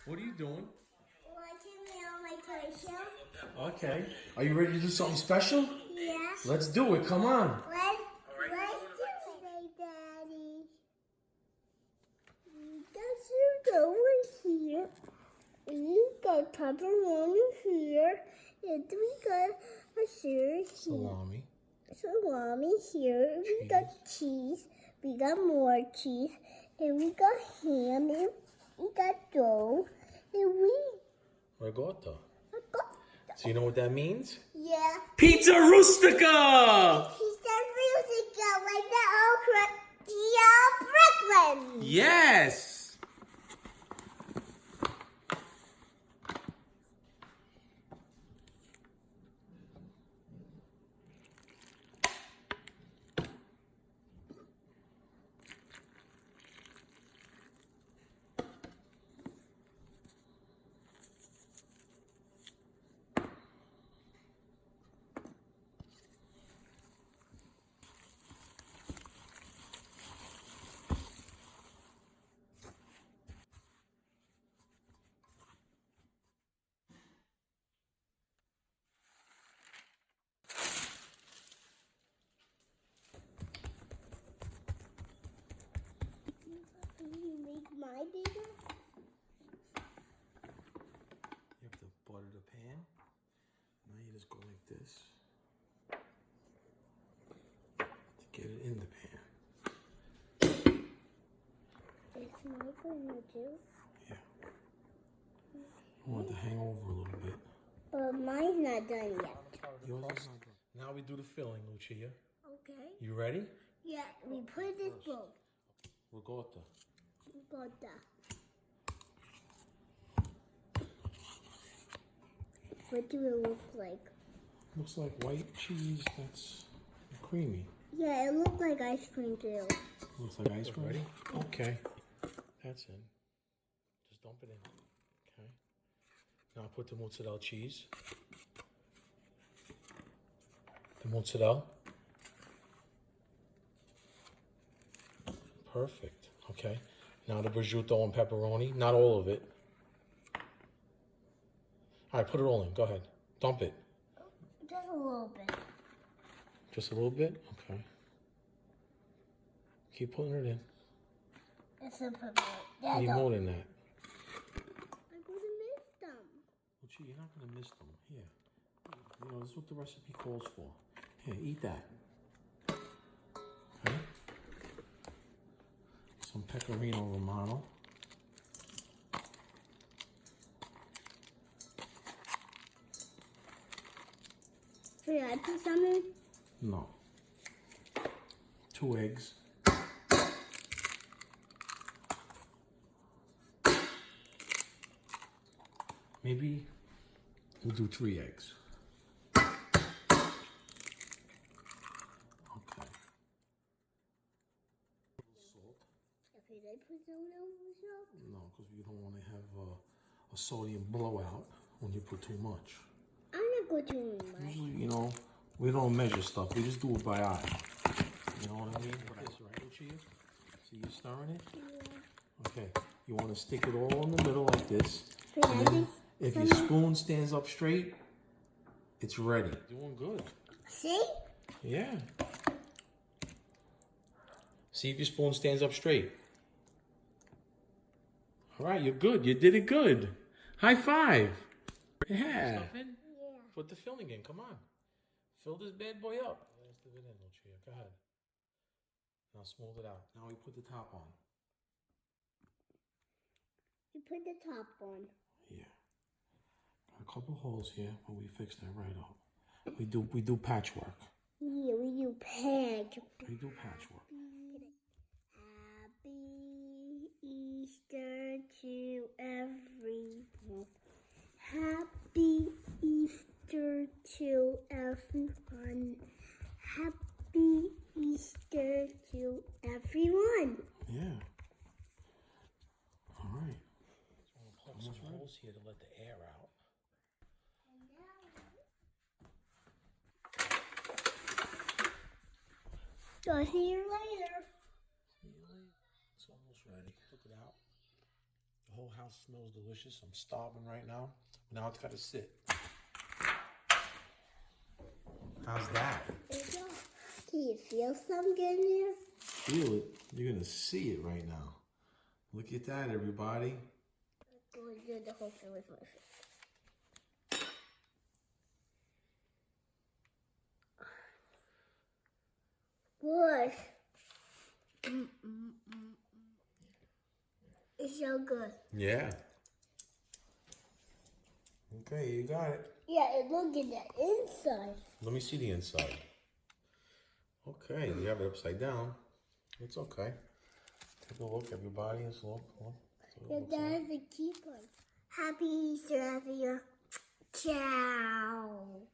What are you doing? Watching me on my toy show. Okay. Are you ready to do something special? Yeah. Let's do it. Come on. Let's do it, Daddy. Let's go over here. We got pepperoni here. And we got a syrup here. Salami here. We got cheese. We got more cheese. And we got ham. And we got dough. And we Ricotta. got... So you know what that means? Yeah. Pizza Rustica! Pizza Rustica, like the old Brooklyn. Yes! Can you make my bigger? You have to butter the pan. Now you just go like this to get it in the pan. It's my burner too. Yeah. I want it to hang over a little bit. But mine's not done yet. Yours is not done. Now we do the filling, Lucia. Okay. You ready? Yeah, we put this bowl. Ricotta. We got that. What do it look like? Looks like white cheese that's creamy. Yeah, it looked like ice cream too. Looks like ice cream. Ready? Okay. That's in. Just dump it in. Okay. Now put the mozzarella cheese. The mozzarella. Perfect. Okay. Now the prosciutto and pepperoni. Not all of it. All right, put it all in. Go ahead. Dump it. Just a little bit. Just a little bit? Okay. Keep putting it in. It's a pepperoni. Need more than that. I'm going to miss them. Well, gee, you're not going to miss them. Here. You know, this is what the recipe calls for. Here, eat that. Okay. Some pecorino romano. Should I put some in? No. 2 eggs. Maybe we'll do 3 eggs. Okay. Salt. Okay, did I put some salt? No, because we don't want to have a sodium blowout when you put too much. I'm not going to much. Usually, you know, we don't measure stuff. We just do it by eye. You know what I mean? Like this, right, Lucia? So you're stirring it? Yeah. Okay. You want to stick it all in the middle like this. Yeah, And then if your spoon stands up straight, it's ready. Doing good. See? Yeah. See if your spoon stands up straight. All right, you're good. You did it good. High five. Yeah. Yeah. Put the filling in. Come on. Fill this bad boy up. Let's do it in, Lucia. Go ahead. Now smooth it out. Now we put the top on. You put the top on. Yeah. Got a couple holes here, but we fixed that right up. We do patchwork. Yeah, we do patch. We do patchwork. Happy Easter to everyone. Happy Easter to everyone. Happy Easter to everyone. Yeah. All right. So we'll plug some holes here to let the air out. So I'll see you later. See you later. It's almost ready. Took it out. The whole house smells delicious. I'm starving right now. Now it's got to sit. How's that? Can you feel something in there? Feel it. You're going to see it right now. Look at that, everybody. I'm going to do the whole thing with my face. What? It's so good. Yeah. Okay, you got it. Yeah, and look at the inside. Let me see the inside. Okay, you have it upside down. It's okay. Take a look, everybody. Let's look. Yeah, that is a key point. Happy Easter, everyone. Ciao.